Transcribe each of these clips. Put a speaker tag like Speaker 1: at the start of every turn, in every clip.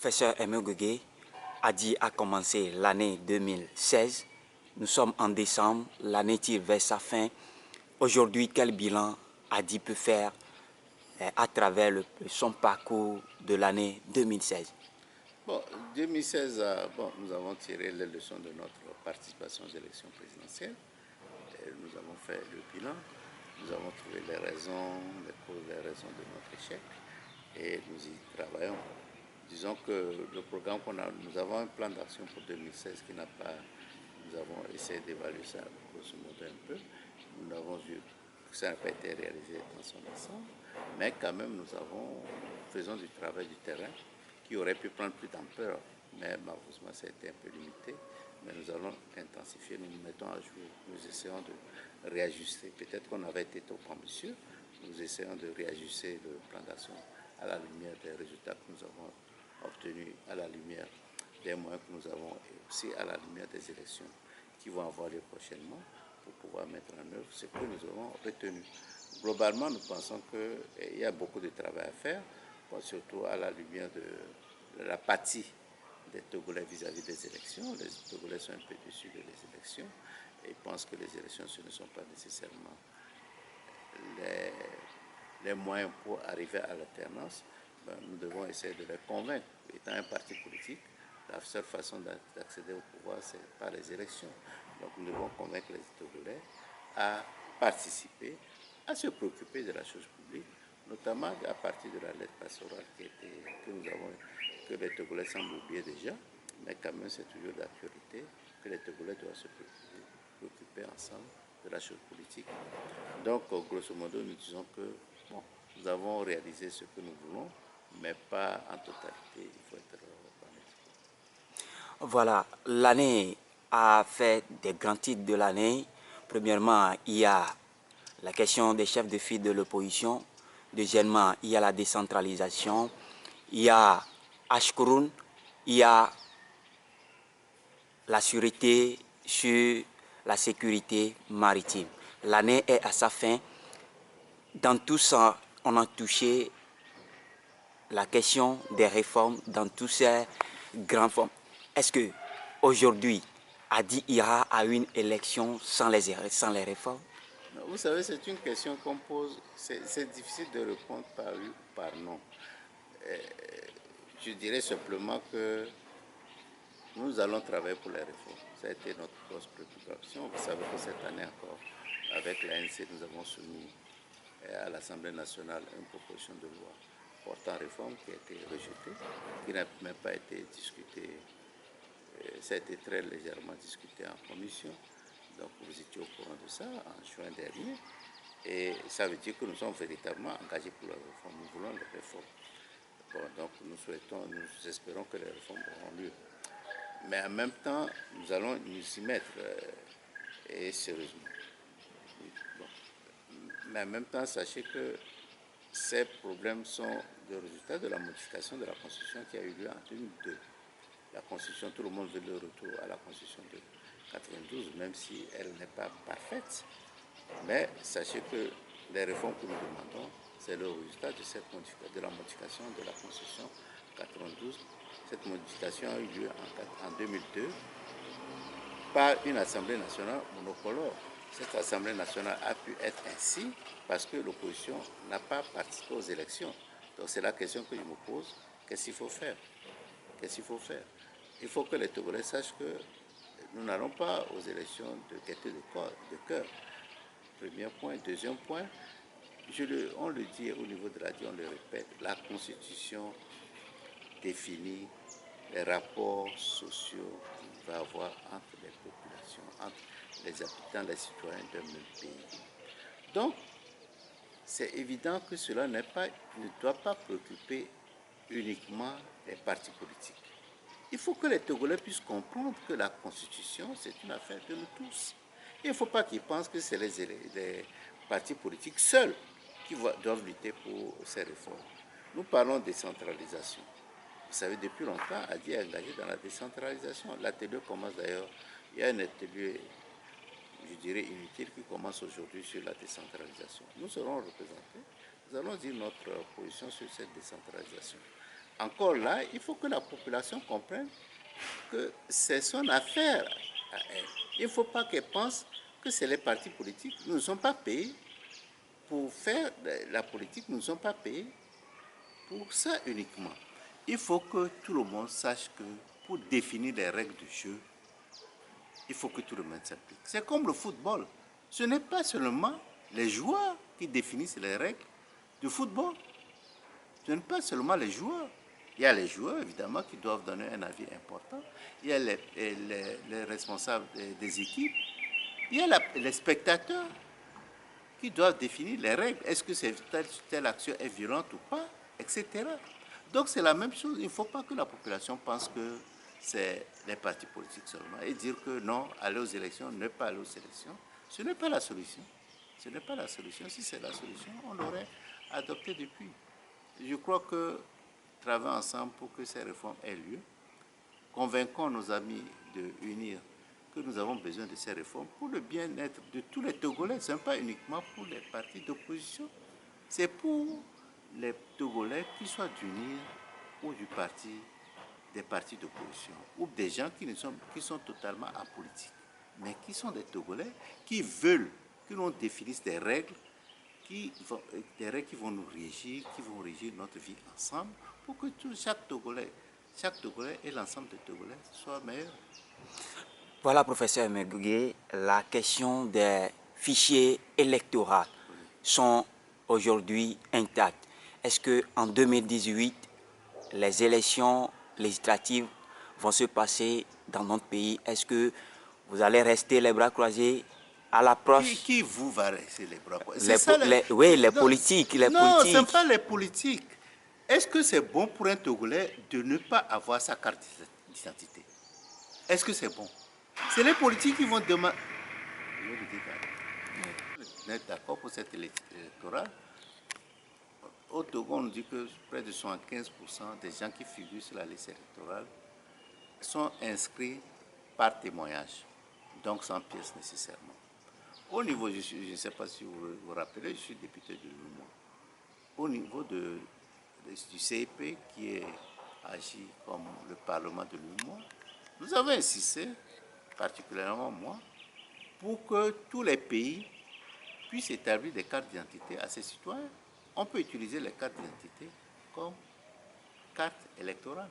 Speaker 1: Professeur Aimé Gueye a commencé l'année 2016. Nous sommes en décembre, l'année tire vers sa fin. Aujourd'hui, quel bilan Adi peut faire à travers son parcours de l'année 2016?
Speaker 2: Bon, 2016, nous avons tiré les leçons de notre participation aux élections présidentielles. Et nous avons fait le bilan. Nous avons trouvé les raisons, les causes, les raisons de notre échec. Et nous y travaillons. Disons que le programme qu'on a, nous avons un plan d'action pour 2016 qui n'a pas, nous avons essayé d'évaluer ça grosso modo un peu. Nous avons vu que ça n'a pas été réalisé dans son ensemble, mais quand même nous faisons du travail du terrain qui aurait pu prendre plus d'ampleur, mais malheureusement ça a été un peu limité. Mais nous allons intensifier, nous nous mettons à jour, nous essayons de réajuster. Peut-être qu'on avait été trop ambitieux, nous essayons de réajuster le plan d'action à la lumière des résultats que nous avons obtenus, à la lumière des moyens que nous avons et aussi à la lumière des élections qui vont avoir lieu prochainement pour pouvoir mettre en œuvre ce que nous avons retenu. Globalement, nous pensons qu'il y a beaucoup de travail à faire, surtout à la lumière de l'apathie des Togolais vis-à-vis des élections. Les Togolais sont un peu déçus des élections et pensent que les élections, ce ne sont pas nécessairement les moyens pour arriver à l'alternance. Nous devons essayer de les convaincre. Étant un parti politique, la seule façon d'accéder au pouvoir, c'est par les élections. Donc nous devons convaincre les Togolais à participer, à se préoccuper de la chose publique, notamment à partir de la lettre pastorale que les Togolais semblent oublier déjà, mais quand même c'est toujours d'actualité que les Togolais doivent se préoccuper ensemble de la chose politique. Donc grosso modo, nous disons que bon, nous avons réalisé ce que nous voulons, mais pas en totalité, il faut être honnête.
Speaker 1: Voilà, l'année a fait des grands titres de l'année. Premièrement, il y a la question des chefs de file de l'opposition. Deuxièmement, il y a la décentralisation. Il y a Ashkurun. Il y a la sûreté sur la sécurité maritime. L'année est à sa fin. Dans tout ça, on a touché la question des réformes dans tous ces grandes formes. Est-ce que aujourd'hui, Adi ira à une élection sans les réformes?
Speaker 2: Vous savez, c'est une question qu'on pose, c'est difficile de répondre par oui ou par non. Je dirais simplement que nous allons travailler pour les réformes. Ça a été notre grosse préoccupation. Vous savez que cette année encore, avec l'ANC, nous avons soumis à l'Assemblée nationale une proposition de loi portant réforme qui a été rejetée, qui n'a même pas été discutée. Ça a été très légèrement discuté en commission. Donc vous étiez au courant de ça en juin dernier. Et ça veut dire que nous sommes véritablement engagés pour la réforme. Nous voulons les réformes. Bon, donc nous espérons que les réformes auront lieu. Mais en même temps, nous allons nous y mettre et sérieusement. Bon. Mais en même temps, sachez que ces problèmes sont le résultat de la modification de la Constitution qui a eu lieu en 2002. La Constitution, tout le monde veut le retour à la Constitution de 92, même si elle n'est pas parfaite. Mais sachez que les réformes que nous demandons, c'est le résultat de la modification de la Constitution 92. Cette modification a eu lieu en 2002 par une Assemblée nationale monocolore. Cette Assemblée nationale a pu être ainsi parce que l'opposition n'a pas participé aux élections. Donc c'est la question que je me pose, qu'est-ce qu'il faut faire? Qu'est-ce qu'il faut faire? Il faut que les Togolais sachent que nous n'allons pas aux élections de gaieté de cœur. Premier point. Deuxième point, on le dit au niveau de la on le répète, la Constitution définit les rapports sociaux qu'il va y avoir entre les populations, entre les habitants, les citoyens d'un même pays. Donc, c'est évident que cela ne doit pas préoccuper uniquement les partis politiques. Il faut que les Togolais puissent comprendre que la Constitution, c'est une affaire de nous tous. Il ne faut pas qu'ils pensent que c'est les partis politiques seuls qui doivent lutter pour ces réformes. Nous parlons de décentralisation. Vous savez, depuis longtemps, Adi est engagé dans la décentralisation. L'atelier commence d'ailleurs, il y a un atelier, je dirais, inutile qui commence aujourd'hui sur la décentralisation. Nous serons représentés, nous allons dire notre position sur cette décentralisation. encore là, il faut que la population comprenne que c'est son affaire à elle. Il ne faut pas qu'elle pense que c'est les partis politiques. Nous ne sommes pas payés pour faire la politique, nous ne sommes pas payés pour ça uniquement. Il faut que tout le monde sache que pour définir les règles du jeu, il faut que tout le monde s'applique. C'est comme le football. Ce n'est pas seulement les joueurs qui définissent les règles du football. Ce n'est pas seulement les joueurs. Il y a les joueurs, évidemment, qui doivent donner un avis important. Il y a les responsables des équipes. Il y a les spectateurs qui doivent définir les règles. Est-ce que telle action est violente ou pas, etc. Donc c'est la même chose. Il ne faut pas que la population pense que c'est les partis politiques seulement et dire que non, aller aux élections, ne pas aller aux élections. Ce n'est pas la solution. Ce n'est pas la solution. Si c'est la solution, on l'aurait adopté depuis. Je crois que travailler ensemble pour que ces réformes aient lieu, convainquons nos amis de unir que nous avons besoin de ces réformes pour le bien-être de tous les Togolais. Ce n'est pas uniquement pour les partis d'opposition, c'est pour les Togolais qui soient d'unir ou des partis d'opposition, ou des gens qui sont totalement apolitiques, mais qui sont des Togolais qui veulent que l'on définisse des règles qui vont nous régir, qui vont régir notre vie ensemble, pour que chaque Togolais et l'ensemble des Togolais soient meilleurs.
Speaker 1: Voilà, professeur Mergué, la question des fichiers électoraux sont aujourd'hui intacts. Est-ce qu'en 2018, les élections législatives vont se passer dans notre pays? Est-ce que vous allez rester les bras croisés à l'approche?
Speaker 2: Qui vous va rester les bras croisés?
Speaker 1: Les politiques.
Speaker 2: Non, ce n'est pas les politiques. Est-ce que c'est bon pour un Togolais de ne pas avoir sa carte d'identité? Est-ce que c'est bon? C'est les politiques qui vont demander. Vous êtes d'accord pour cette électorale? Au Togo, on dit que près de 75% des gens qui figurent sur la liste électorale sont inscrits par témoignage, donc sans pièce nécessairement. Au niveau, je ne sais pas si vous vous rappelez, je suis député de Lumon. Au niveau du CIP, qui est agi comme le Parlement de Lumon, nous avons insisté, particulièrement moi, pour que tous les pays puissent établir des cartes d'identité à ses citoyens. On peut utiliser les cartes d'identité comme carte électorale.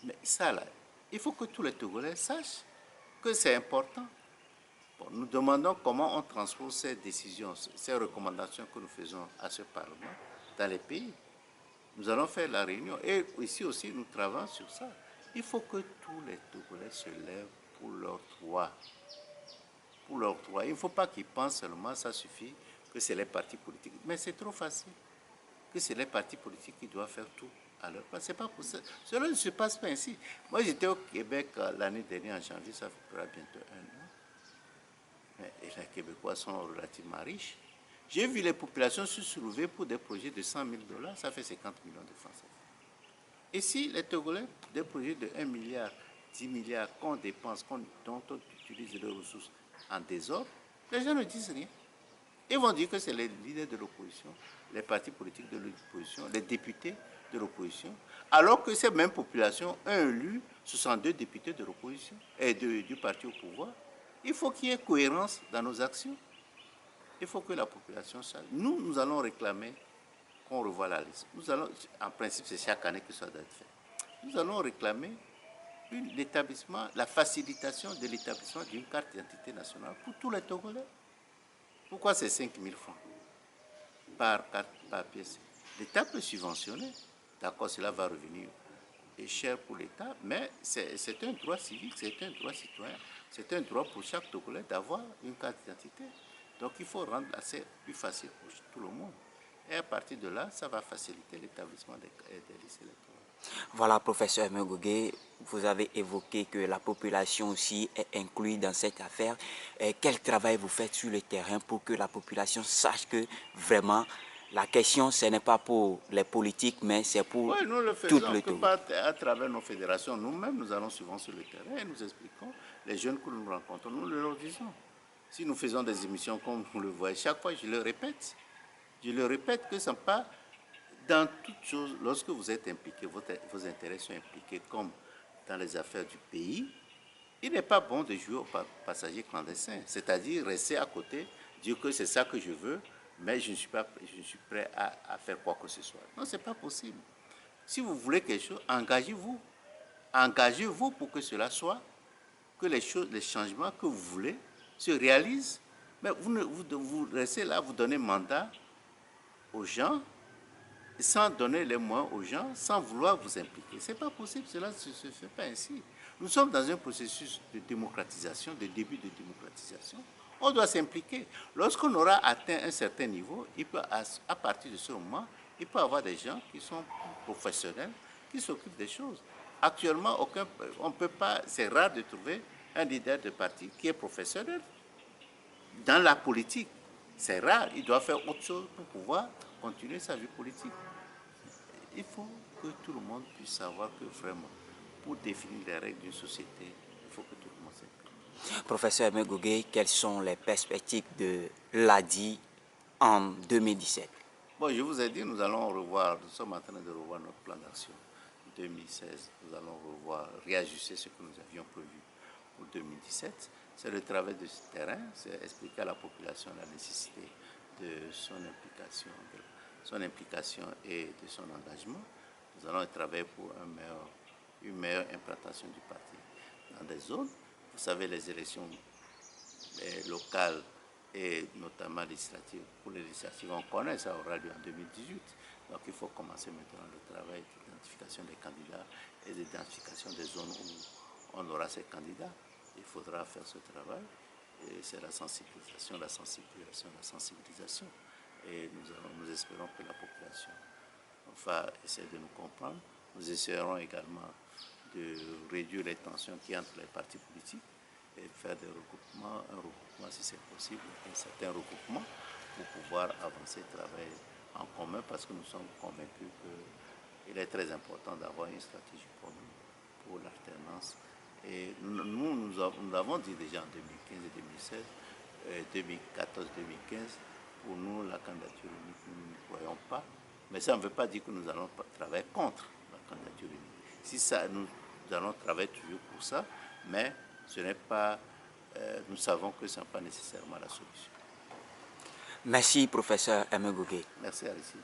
Speaker 2: Mais ça, là, il faut que tous les Togolais sachent que c'est important. Bon, nous demandons comment on transpose ces décisions, ces recommandations que nous faisons à ce Parlement dans les pays. Nous allons faire la réunion. Et ici aussi, nous travaillons sur ça. Il faut que tous les Togolais se lèvent pour leurs droits. Pour leurs droits. Il ne faut pas qu'ils pensent seulement, ça suffit, que c'est les partis politiques. Mais c'est trop facile. Que c'est les partis politiques qui doivent faire tout à leur place. C'est pas pour ça. Cela ne se passe pas ainsi. Moi, j'étais au Québec l'année dernière, en janvier, ça fera bientôt 1 an. Et les Québécois sont relativement riches. J'ai vu les populations se soulever pour des projets de 100 000 $, ça fait 50 millions de francs. Et si les Togolais, des projets de 1 milliard, 10 milliards qu'on dépense, dont on utilise les ressources en désordre, les gens ne disent rien. Ils vont dire que c'est les leaders de l'opposition, les partis politiques de l'opposition, les députés de l'opposition, alors que ces mêmes populations ont élu 62 députés de l'opposition et du parti au pouvoir. Il faut qu'il y ait cohérence dans nos actions. Il faut que la population sache. Nous allons réclamer qu'on revoie la liste. En principe, c'est chaque année que ça doit être fait. Nous allons réclamer l'établissement, la facilitation de l'établissement d'une carte d'identité nationale pour tous les Togolais. Pourquoi c'est 5 000 francs par pièce? L'État peut subventionner. D'accord, cela va revenir cher pour l'État, mais c'est un droit civique, c'est un droit citoyen. C'est un droit pour chaque Togolais d'avoir une carte d'identité. Donc il faut rendre assez plus facile pour tout le monde. Et à partir de là, ça va faciliter l'établissement des listes électorales.
Speaker 1: Voilà, professeur Mergué, vous avez évoqué que la population aussi est inclue dans cette affaire. Quel travail vous faites sur le terrain pour que la population sache que vraiment la question, ce n'est pas pour les politiques, mais c'est pour tout le Togo?
Speaker 2: À travers nos fédérations, nous-mêmes, nous allons souvent sur le terrain et nous expliquons. Les jeunes que nous rencontrons, nous leur disons. Si nous faisons des émissions comme vous le voyez, chaque fois, je le répète. Je le répète que ce n'est pas dans toute chose, lorsque vous êtes impliqué, vos intérêts sont impliqués comme dans les affaires du pays, il n'est pas bon de jouer au passager clandestin, c'est-à-dire rester à côté, dire que c'est ça que je veux, mais je suis prêt à faire quoi que ce soit. Non, ce n'est pas possible. Si vous voulez quelque chose, engagez-vous. Engagez-vous pour que cela soit, que les changements que vous voulez se réalisent. Mais vous restez là, vous donnez mandat aux gens, sans donner les moyens aux gens, sans vouloir vous impliquer. Ce n'est pas possible, cela ne se fait pas ainsi. Nous sommes dans un processus de démocratisation, de début de démocratisation. On doit s'impliquer. Lorsqu'on aura atteint un certain niveau, à partir de ce moment, il peut y avoir des gens qui sont professionnels, qui s'occupent des choses. Actuellement, on ne peut pas, c'est rare de trouver un leader de parti qui est professionnel. Dans la politique, c'est rare, il doit faire autre chose pour pouvoir continuer sa vie politique. Il faut que tout le monde puisse savoir que vraiment, pour définir les règles d'une société, il faut que tout le monde s'implique.
Speaker 1: Professeur Aimé Gougué, quelles sont les perspectives de l'ADI en 2017?
Speaker 2: Bon, je vous ai dit, nous sommes en train de revoir notre plan d'action 2016. Nous allons réajuster ce que nous avions prévu pour 2017. C'est le travail de ce terrain, c'est expliquer à la population la nécessité de son implication et de son engagement. Nous allons travailler pour une meilleure implantation du parti dans des zones. Vous savez, les élections locales et notamment législatives, pour les législatives, on connaît, ça aura lieu en 2018. Donc il faut commencer maintenant le travail d'identification des candidats et d'identification des zones où on aura ces candidats. Il faudra faire ce travail. Et c'est la sensibilisation. Et nous espérons que la population va essayer de nous comprendre. Nous essayerons également de réduire les tensions qui entre les partis politiques et faire des regroupements, un regroupement si c'est possible, un certain regroupement pour pouvoir avancer, travailler en commun parce que nous sommes convaincus qu'il est très important d'avoir une stratégie commune pour l'alternance. Et nous l'avons dit déjà en 2015 et 2016, 2014-2015, pour nous, la candidature unique, nous ne croyons pas. Mais ça ne veut pas dire que nous allons travailler contre la candidature unique. Si ça, nous allons travailler toujours pour ça, mais ce n'est pas, nous savons que ce n'est pas nécessairement la solution.
Speaker 1: Merci, professeur Aimé Gougué.
Speaker 2: Merci, Aristide.